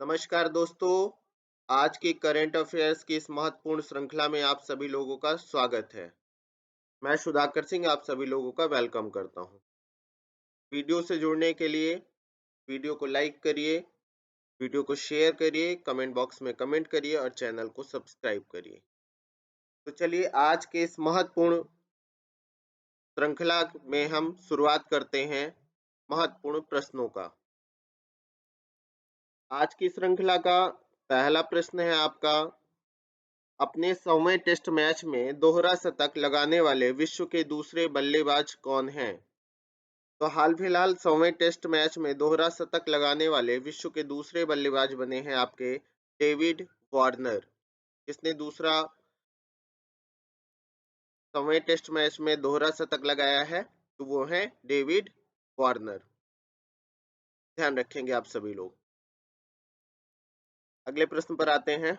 नमस्कार दोस्तों। आज की करंट अफेयर्स की इस महत्वपूर्ण श्रृंखला में आप सभी लोगों का स्वागत है। मैं सुधाकर सिंह आप सभी लोगों का वेलकम करता हूं। वीडियो से जुड़ने के लिए वीडियो को लाइक करिए, वीडियो को शेयर करिए, कमेंट बॉक्स में कमेंट करिए और चैनल को सब्सक्राइब करिए। तो चलिए आज के इस महत्वपूर्ण श्रृंखला में हम शुरुआत करते हैं महत्वपूर्ण प्रश्नों का। आज की श्रृंखला का पहला प्रश्न है आपका, अपने 100वें टेस्ट मैच में दोहरा शतक लगाने वाले विश्व के दूसरे बल्लेबाज कौन हैं? तो हाल फिलहाल 100वें टेस्ट मैच में दोहरा शतक लगाने वाले विश्व के दूसरे बल्लेबाज बने हैं आपके डेविड वार्नर। जिसने दूसरा 100वें टेस्ट मैच में दोहरा शतक लगाया है तो वो है डेविड वार्नर। ध्यान रखेंगे आप सभी लोग। अगले प्रश्न पर आते हैं।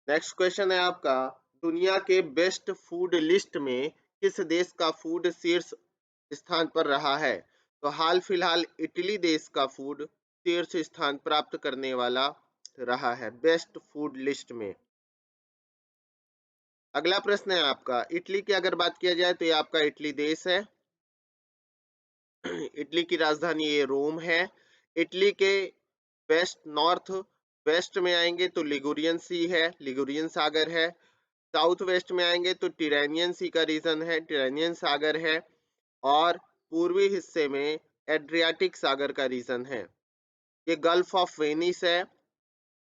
नेक्स्ट क्वेश्चन है आपका, दुनिया के बेस्ट फूड लिस्ट में किस देश का फूड शीर्ष स्थान पर रहा है? तो हाल फिलहाल इटली देश का फूड शीर्ष स्थान प्राप्त करने वाला रहा है बेस्ट फूड लिस्ट में। अगला प्रश्न है आपका, इटली की अगर बात किया जाए तो ये आपका इटली देश है। इटली की राजधानी ये रोम है। इटली के वेस्ट नॉर्थ वेस्ट में आएंगे तो लिगुरियन सी है, लिगुरियन सागर है। साउथ वेस्ट में आएंगे तो टिरेनियन सी का रीजन है, टिरेनियन सागर है। और पूर्वी हिस्से में एड्रियाटिक सागर का रीजन है। ये गल्फ ऑफ वेनिस है,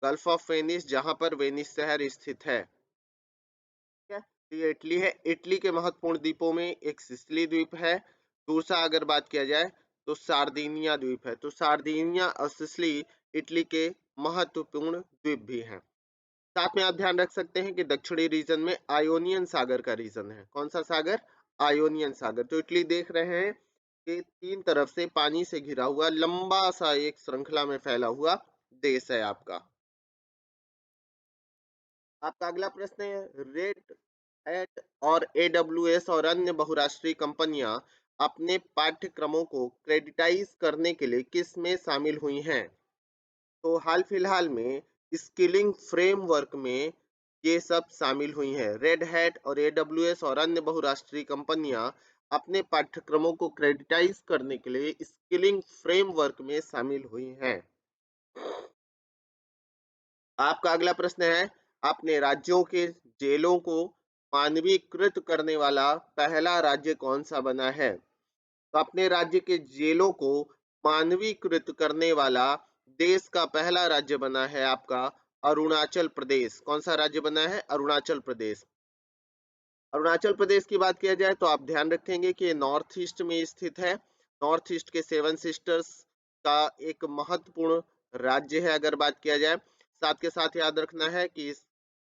गल्फ ऑफ वेनिस जहां पर वेनिस शहर स्थित है। ठीक है, तो ये इटली है। इटली के महत्वपूर्ण द्वीपों में एक सिसिली द्वीप है। दूसरा अगर बात किया जाए तो सार्दिनिया द्वीप है। तो सार्दिनिया और सिसिली इटली के महत्वपूर्ण द्वीप भी हैं। साथ में आप ध्यान रख सकते हैं कि दक्षिणी रीजन में आयोनियन सागर का रीजन है। कौन सा सागर? आयोनियन सागर। तो इटली देख रहे हैं कि तीन तरफ से पानी से घिरा हुआ लंबा सा एक श्रृंखला में फैला हुआ देश है आपका। आपका अगला प्रश्न है, रेड हैट और एडब्ल्यूएस और अन्य बहुराष्ट्रीय कंपनियां अपने पाठ्यक्रमों को क्रेडिटाइज करने के लिए किस में शामिल हुई हैं? तो हाल फिलहाल में स्किलिंग फ्रेमवर्क में ये सब शामिल हुई हैं। रेड हैट और एडब्ल्यूएस और अन्य बहुराष्ट्रीय कंपनियां अपने पाठ्यक्रमों को क्रेडिटाइज करने के लिए स्किलिंग फ्रेमवर्क में शामिल हुई हैं। आपका अगला प्रश्न है, अपने राज्यों के जेलों को मानवीकृत करने वाला पहला राज्य कौन सा बना है? तो अपने राज्य के जेलों को मानवीकृत करने वाला देश का पहला राज्य बना है आपका अरुणाचल प्रदेश। कौन सा राज्य बना है? अरुणाचल प्रदेश। अरुणाचल प्रदेश की बात किया जाए तो आप ध्यान रखेंगे कि ये नॉर्थ ईस्ट में स्थित है। नॉर्थ ईस्ट के सेवन सिस्टर्स का एक महत्वपूर्ण राज्य है अगर बात किया जाए। साथ के साथ याद रखना है कि इस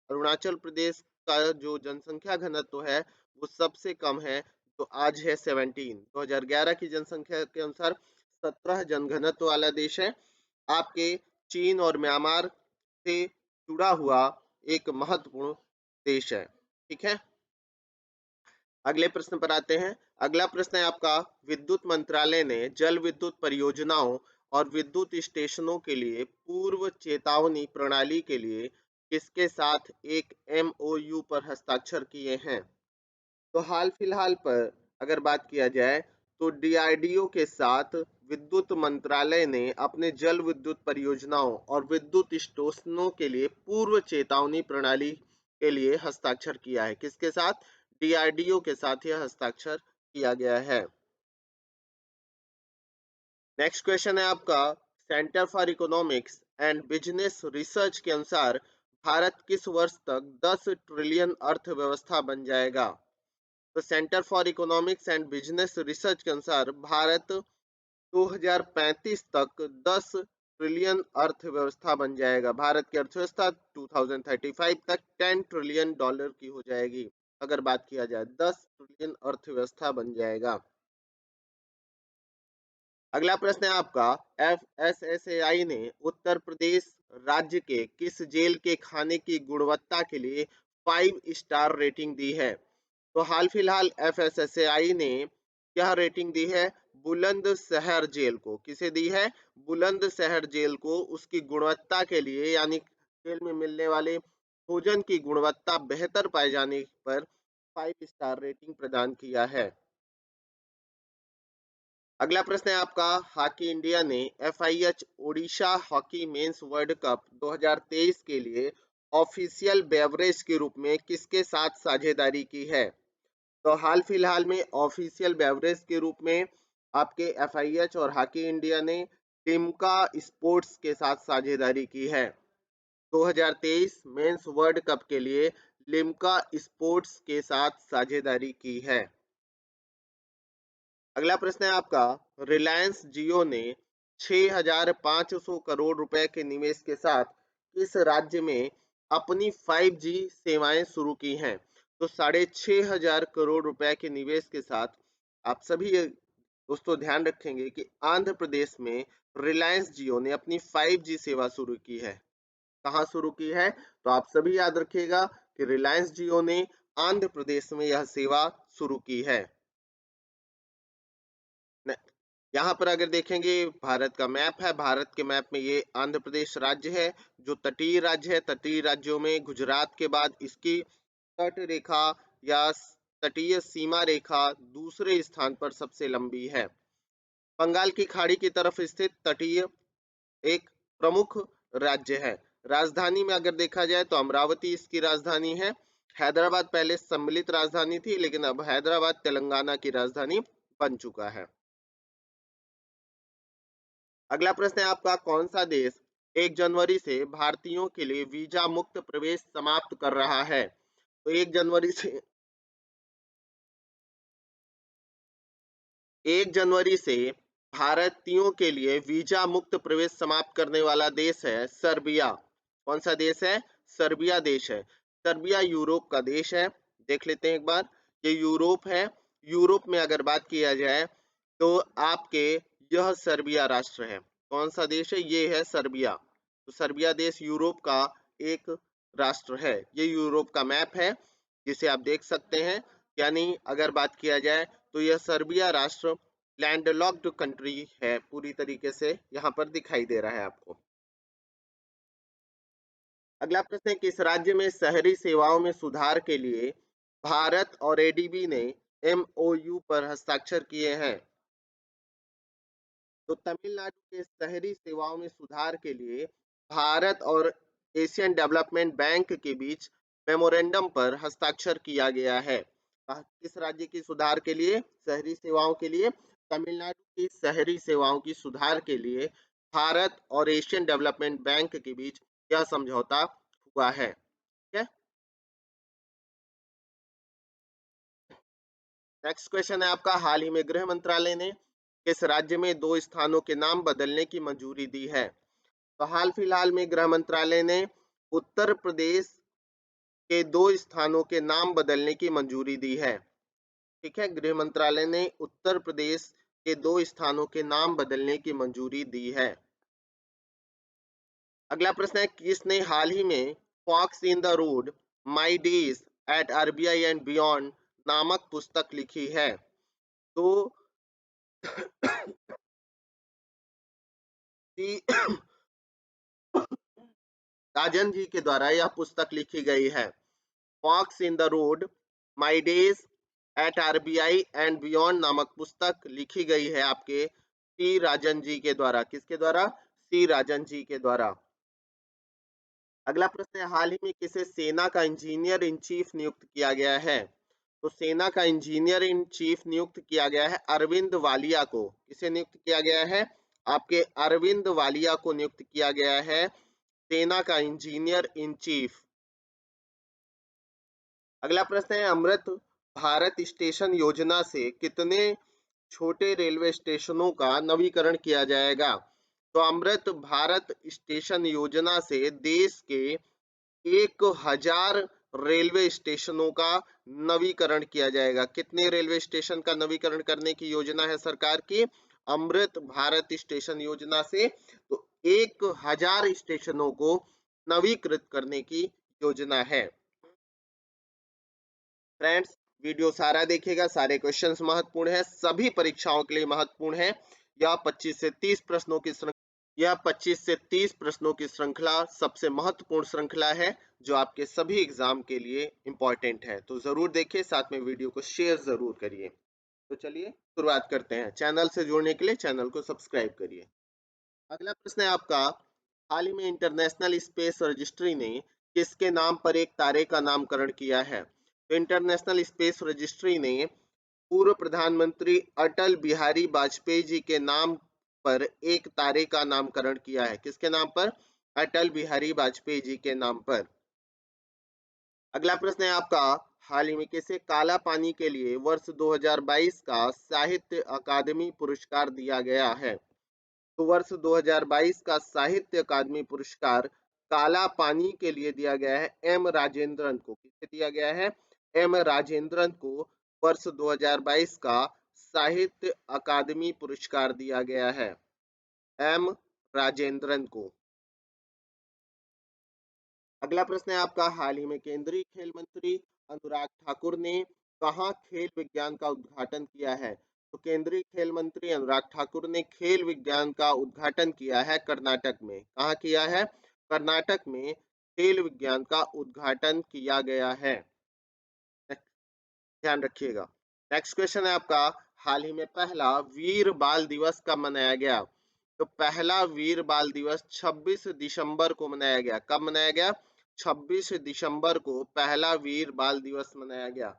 अरुणाचल प्रदेश का जो जनसंख्या घनत्व है वो सबसे कम है। तो आज है 17, 2011 की जनसंख्या के अनुसार 17 जनघनत्व वाला देश है। आपके चीन और म्यांमार से जुड़ा हुआ एक महत्वपूर्ण देश है। ठीक है, अगले प्रश्न पर आते हैं। अगला प्रश्न है आपका, विद्युत मंत्रालय ने जल विद्युत परियोजनाओं और विद्युत स्टेशनों के लिए पूर्व चेतावनी प्रणाली के लिए किसके साथ एक एमओयू पर हस्ताक्षर किए हैं? तो हाल फिलहाल पर अगर बात किया जाए तो डीआरडीओ के साथ विद्युत मंत्रालय ने अपने जल विद्युत परियोजनाओं और विद्युत स्टेशनों के लिए पूर्व चेतावनी प्रणाली के लिए हस्ताक्षर किया है। किसके साथ? डीआरडीओ के साथ यह हस्ताक्षर किया गया है। नेक्स्ट क्वेश्चन है आपका, centre for economics and business research के अनुसार भारत किस वर्ष तक 10 ट्रिलियन अर्थव्यवस्था बन जाएगा? तो centre for economics and business research के अनुसार भारत 2035 तक 10 ट्रिलियन अर्थव्यवस्था बन जाएगा। भारत की अर्थव्यवस्था 2035 तक 10 ट्रिलियन डॉलर की हो जाएगी। अगर बात किया जाए 10 ट्रिलियन अर्थव्यवस्था बन जाएगा। अगला प्रश्न है आपका, एफएसएसएआई ने उत्तर प्रदेश राज्य के किस जेल के खाने की गुणवत्ता के लिए 5 स्टार रेटिंग दी है? तो हाल फिलहाल एफएसएसएआई ने क्या रेटिंग दी है? बुलंदशहर जेल को। किसे दी है? बुलंदशहर जेल को उसकी गुणवत्ता के लिए, यानी जेल में मिलने वाले भोजन की गुणवत्ता बेहतर पाए जाने पर 5 स्टार रेटिंग प्रदान किया है। अगला प्रश्न है आपका, हॉकी इंडिया ने FIH Odisha hockey mains world cup 2023 के लिए ऑफिशियल बेवरेज के रूप में किसके साथ साझेदारी की है? तो हाल फिलहाल में ऑफिशियल बेवरेज के रूप में आपके एफआईएच और हॉकी इंडिया ने लिम्का स्पोर्ट्स के साथ साझेदारी की है। 2023 मेंस वर्ल्ड कप के लिए लिम्का स्पोर्ट्स के साथ साझेदारी की है। अगला प्रश्न है आपका, रिलायंस जियो ने 6,500 करोड़ रुपए के निवेश के साथ किस राज्य में अपनी 5G सेवाएं शुरू की हैं? तो 6,500 करोड़ रुपए के निवेश के साथ आप सभी दोस्तों ध्यान रखेंगे कि आंध्र प्रदेश में रिलायंस जियो ने अपनी 5G सेवा शुरू की है। कहाँ शुरू की है? तो आप सभी याद रखिएगा कि रिलायंस जियो ने आंध्र प्रदेश में यह सेवा शुरू की है। यहाँ पर अगर देखेंगे, भारत का मैप है, भारत के मैप में ये आंध्र प्रदेश राज्य है, जो तटीय राज्य है। तटीय राज्यों में गुजरात के बाद इसकी तट रेखा या तटीय सीमा रेखा दूसरे स्थान पर सबसे लंबी है। बंगाल की खाड़ी की तरफ स्थित तटीय एक प्रमुख राज्य है। राजधानी में अगर देखा जाए तो अमरावती इसकी राजधानी है। हैदराबाद पहले सम्मिलित राजधानी थी, लेकिन अब हैदराबाद तेलंगाना की राजधानी बन चुका है। अगला प्रश्न है आपका, कौन सा देश 1 जनवरी से भारतीयों के लिए वीजा मुक्त प्रवेश समाप्त कर रहा है? तो 1 जनवरी से भारतीयों के लिए वीजा मुक्त प्रवेश समाप्त करने वाला देश है सर्बिया। कौन सा देश है? सर्बिया देश है। सर्बिया यूरोप का देश है। देख लेते हैं एक बार, ये यूरोप है। यूरोप में अगर बात किया जाए तो आपके यह सर्बिया राष्ट्र है। कौन सा देश है? ये है सर्बिया। तो सर्बिया देश यूरोप का एक राष्ट्र है। ये यूरोप का मैप है जिसे आप देख सकते हैं। यानी अगर बात किया जाए तो यह सर्बिया राष्ट्र लैंडलॉक्ड कंट्री है, पूरी तरीके से यहाँ पर दिखाई दे रहा है आपको। अगला प्रश्न है, किस राज्य में शहरी सेवाओं में सुधार के लिए भारत और एडीबी ने एमओयू पर हस्ताक्षर किए हैं? तो तमिलनाडु के शहरी सेवाओं में सुधार के लिए भारत और एशियन डेवलपमेंट बैंक के बीच मेमोरेंडम पर हस्ताक्षर किया गया है। किस राज्य की सुधार के लिए? शहरी सेवाओं के लिए तमिलनाडु की शहरी सेवाओं की सुधार के लिए भारत और एशियन डेवलपमेंट बैंक के बीच यह समझौता हुआ है। ठीक है। नेक्स्ट क्वेश्चन है आपका, हाल ही में गृह मंत्रालय ने किस राज्य में 2 स्थानों के नाम बदलने की मंजूरी दी है? तो हाल फिलहाल में गृह मंत्रालय ने उत्तर प्रदेश के 2 स्थानों के नाम बदलने की मंजूरी दी है। ठीक है, गृह मंत्रालय ने उत्तर प्रदेश के 2 स्थानों के नाम बदलने की मंजूरी दी है। अगला प्रश्न है, किसने हाल ही में fox in the road, my days at RBI and beyond नामक पुस्तक लिखी है? तो राजन जी के द्वारा यह पुस्तक लिखी गई है। Walks in the road, my days at RBI and beyond नामक पुस्तक लिखी गई है आपके सी राजन जी के द्वारा। किसके द्वारा? सी राजन जी के द्वारा। अगला प्रश्न है, हाल ही में किसे सेना का इंजीनियर इन चीफ नियुक्त किया गया है? तो सेना का इंजीनियर इन चीफ नियुक्त किया गया है अरविंद वालिया को। किसे नियुक्त किया गया है? आपके अरविंद वालिया को नियुक्त किया गया है सेना का इंजीनियर इन चीफ। अगला प्रश्न है, अमृत भारत स्टेशन योजना से कितने छोटे रेलवे स्टेशनों का नवीकरण किया जाएगा? तो अमृत भारत स्टेशन योजना से देश के 1,000 रेलवे स्टेशनों का नवीकरण किया जाएगा। कितने रेलवे स्टेशन का नवीकरण करने की योजना है सरकार की? अमृत भारत स्टेशन योजना से तो 1,000 स्टेशनों को नवीकृत करने की योजना है। फ्रेंड्स, वीडियो सारा देखिएगा, सारे क्वेश्चंस महत्वपूर्ण है, सभी परीक्षाओं के लिए महत्वपूर्ण है। यह 25 से 30 प्रश्नों की यह 25 से 30 प्रश्नों की श्रृंखला सबसे महत्वपूर्ण श्रृंखला है जो आपके सभी एग्जाम के लिए इंपॉर्टेंट है। तो जरूर देखिए, साथ में वीडियो को शेयर जरूर करिए। तो चलिए शुरुआत करते हैं। चैनल से जुड़ने के लिए चैनल को सब्सक्राइब करिए। अगला प्रश्न है आपका, हाल ही में इंटरनेशनल स्पेस रजिस्ट्री ने किसके नाम पर एक तारे का नामकरण किया है? तो इंटरनेशनल स्पेस रजिस्ट्री ने पूर्व प्रधानमंत्री अटल बिहारी वाजपेयी जी के नाम पर एक तारे का नामकरण किया है। किसके नाम पर? अटल बिहारी वाजपेयी जी के नाम पर। अगला प्रश्न है आपका, हाल ही में किसे काला पानी के लिए वर्ष 2022 का साहित्य अकादमी पुरस्कार दिया गया है? तो वर्ष 2022 का साहित्य अकादमी पुरस्कार काला पानी के लिए दिया गया है एम राजेंद्रन को। किसे दिया गया है? एम राजेंद्रन को वर्ष 2022 का साहित्य अकादमी पुरस्कार दिया गया है, एम राजेंद्रन को। अगला प्रश्न है आपका, हाल ही में केंद्रीय खेल मंत्री अनुराग ठाकुर ने कहाँ खेल विज्ञान का उद्घाटन किया है? तो केंद्रीय खेल मंत्री अनुराग ठाकुर ने खेल विज्ञान का उद्घाटन किया है कर्नाटक में। कहाँ किया है? कर्नाटक में खेल विज्ञान का उद्घाटन किया गया है, ध्यान रखिएगा। नेक्स्ट क्वेश्चन है आपका, हाल ही में पहला वीर बाल दिवस कब मनाया गया? तो पहला वीर बाल दिवस 26 दिसंबर को मनाया गया। कब मनाया गया? 26 दिसंबर को पहला वीर बाल दिवस मनाया गया।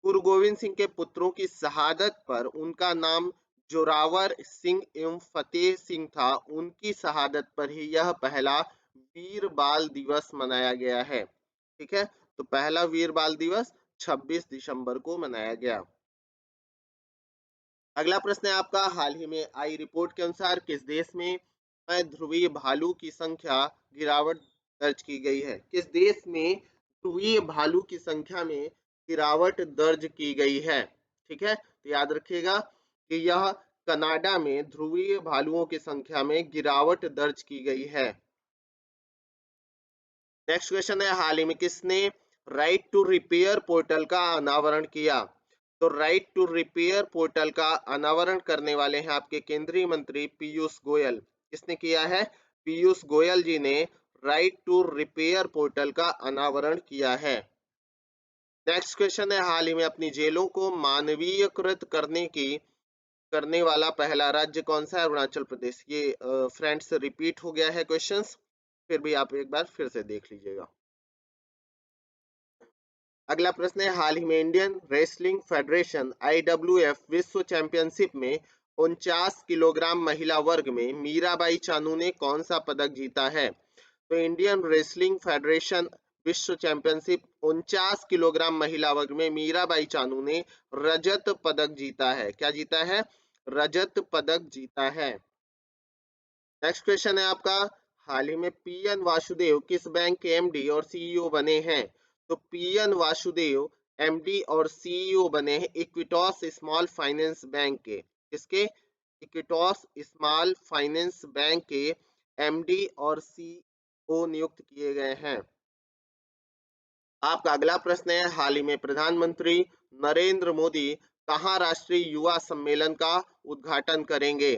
गुरु गोविंद सिंह के पुत्रों की शहादत पर उनका नाम जोरावर सिंह एवं फतेह सिंह था। उनकी शहादत पर ही यह पहला वीर बाल दिवस मनाया गया है। ठीक है, तो पहला वीर बाल दिवस 26 दिसंबर को मनाया गया। अगला प्रश्न है आपका, हाल ही में आई रिपोर्ट के अनुसार किस देश में ध्रुवीय भालू की संख्या गिरावट दर्ज की गई है? किस देश में ध्रुवीय भालू की संख्या में गिरावट दर्ज की गई है? ठीक है, तो याद रखिएगा कि यह कनाडा में ध्रुवीय भालुओं की संख्या में गिरावट दर्ज की गई है। नेक्स्ट क्वेश्चन है, हाल ही में किसने राइट टू रिपेयर पोर्टल का अनावरण किया? तो राइट टू रिपेयर पोर्टल का अनावरण करने वाले हैं आपके केंद्रीय मंत्री पीयूष गोयल। किसने किया है? पीयूष गोयल जी ने राइट टू रिपेयर पोर्टल का अनावरण किया है। नेक्स्ट क्वेश्चन है, हाल ही में अपनी जेलों को मानवीयकृत करने वाला पहला राज्य कौन सा है? अरुणाचल प्रदेश। ये फ्रेंड्स रिपीट हो गया है क्वेश्चंस, फिर भी आप एक बार फिर से देख लीजिएगा। अगला प्रश्न है, हाल ही में इंडियन रेसलिंग फेडरेशन IWF विश्व चैंपियनशिप में 49 किलोग्राम महिला वर्ग में मीराबाई चानू ने कौन सा पदक जीता है? तो इंडियन रेसलिंग फेडरेशन विश्व चैंपियनशिप 49 किलोग्राम महिला वर्ग में मीराबाई चानू ने रजत पदक जीता है। क्या जीता है? रजत पदक जीता है। नेक्स्ट क्वेश्चन है आपका, हाल ही में पीएन वासुदेव किस बैंक के एमडी और सीईओ बने हैं? तो पीएन वासुदेव एमडी और सीईओ बने हैं इक्विटॉस स्मॉल फाइनेंस बैंक के। किसके? इक्विटॉस स्मॉल फाइनेंस बैंक के एमडी और सीईओ नियुक्त किए गए हैं। आपका अगला प्रश्न है, हाल ही में प्रधानमंत्री नरेंद्र मोदी कहाँ राष्ट्रीय युवा सम्मेलन का उद्घाटन करेंगे?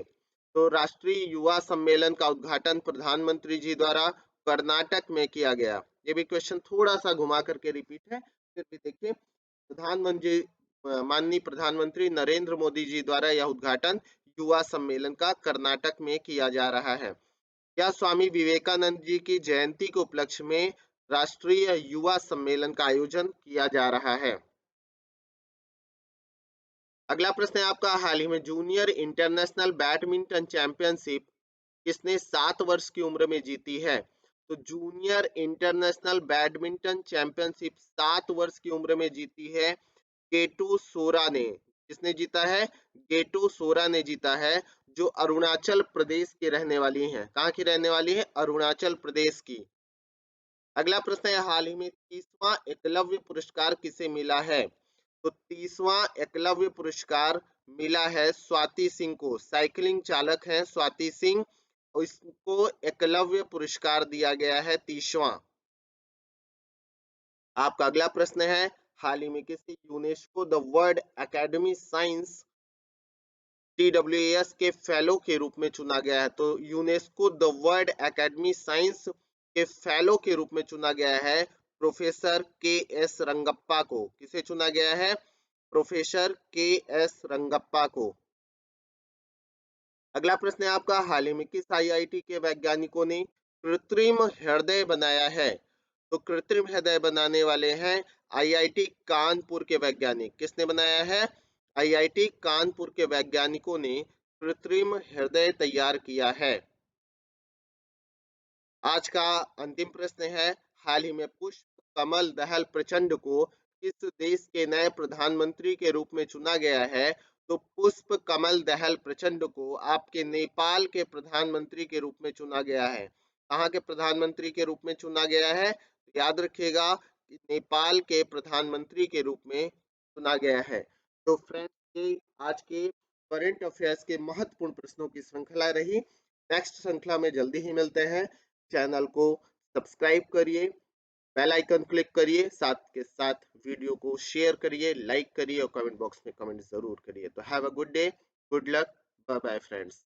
तो राष्ट्रीय युवा सम्मेलन का उद्घाटन प्रधानमंत्री जी द्वारा कर्नाटक में किया गया। ये भी क्वेश्चन थोड़ा सा घुमा करके रिपीट है, फिर भी देखिए। प्रधानमंत्री माननीय प्रधानमंत्री नरेंद्र मोदी जी द्वारा यह उद्घाटन युवा सम्मेलन का कर्नाटक में किया जा रहा है। क्या स्वामी विवेकानंद जी की जयंती के उपलक्ष्य में राष्ट्रीय युवा सम्मेलन का आयोजन किया जा रहा है? अगला प्रश्न है आपका, हाल ही में जूनियर इंटरनेशनल बैडमिंटन चैंपियनशिप किसने 7 वर्ष की उम्र में जीती है? तो जूनियर इंटरनेशनल बैडमिंटन चैंपियनशिप 7 वर्ष की उम्र में जीती है गेटू सोरा ने। किसने जीता है? गेटू सोरा ने जीता है, जो अरुणाचल प्रदेश के रहने वाली हैं। कहाँ की रहने वाली है? अरुणाचल प्रदेश की। अगला प्रश्न है, हाल ही में 30वां एकलव्य पुरस्कार किसे मिला है? तो 30वां एकलव्य पुरस्कार मिला है स्वाति सिंह को। साइकिलिंग चालक हैं स्वाति सिंह, और इसको एकलव्य पुरस्कार दिया गया है 30वां। आपका अगला प्रश्न है, हाल ही में किसी UNESCO the world academy science TWAS के फेलो के रूप में चुना गया है? तो UNESCO the world academy science के फेलो के रूप में चुना गया है प्रोफेसर KS रंगप्पा को। किसे चुना गया है? प्रोफेसर KS रंगप्पा को। अगला प्रश्न है आपका, हाल ही में किस IIT के वैज्ञानिकों ने कृत्रिम हृदय बनाया है? तो कृत्रिम हृदय बनाने वाले हैं IIT कानपुर के वैज्ञानिक। किसने बनाया है? IIT कानपुर के वैज्ञानिकों ने कृत्रिम हृदय तैयार किया है। आज का अंतिम प्रश्न है, हाल ही में पुष्प कमल दहल प्रचंड को किस देश के नए प्रधानमंत्री के रूप में चुना गया है? तो पुष्प कमल दहल प्रचंड को आपके नेपाल के प्रधानमंत्री के रूप में चुना गया है। कहाँ के प्रधानमंत्री के रूप में चुना गया है? याद रखिएगा कि नेपाल के प्रधानमंत्री के रूप में चुना गया है। तो फ्रेंड्स, ये आज के करंट अफेयर्स के महत्वपूर्ण प्रश्नों की श्रृंखला रही। नेक्स्ट श्रृंखला में जल्दी ही मिलते हैं। चैनल को सब्सक्राइब करिए, बेल आइकन क्लिक करिए, साथ के साथ वीडियो को शेयर करिए, लाइक करिए और कमेंट बॉक्स में कमेंट जरूर करिए। तो have a good day, good luck, bye bye friends.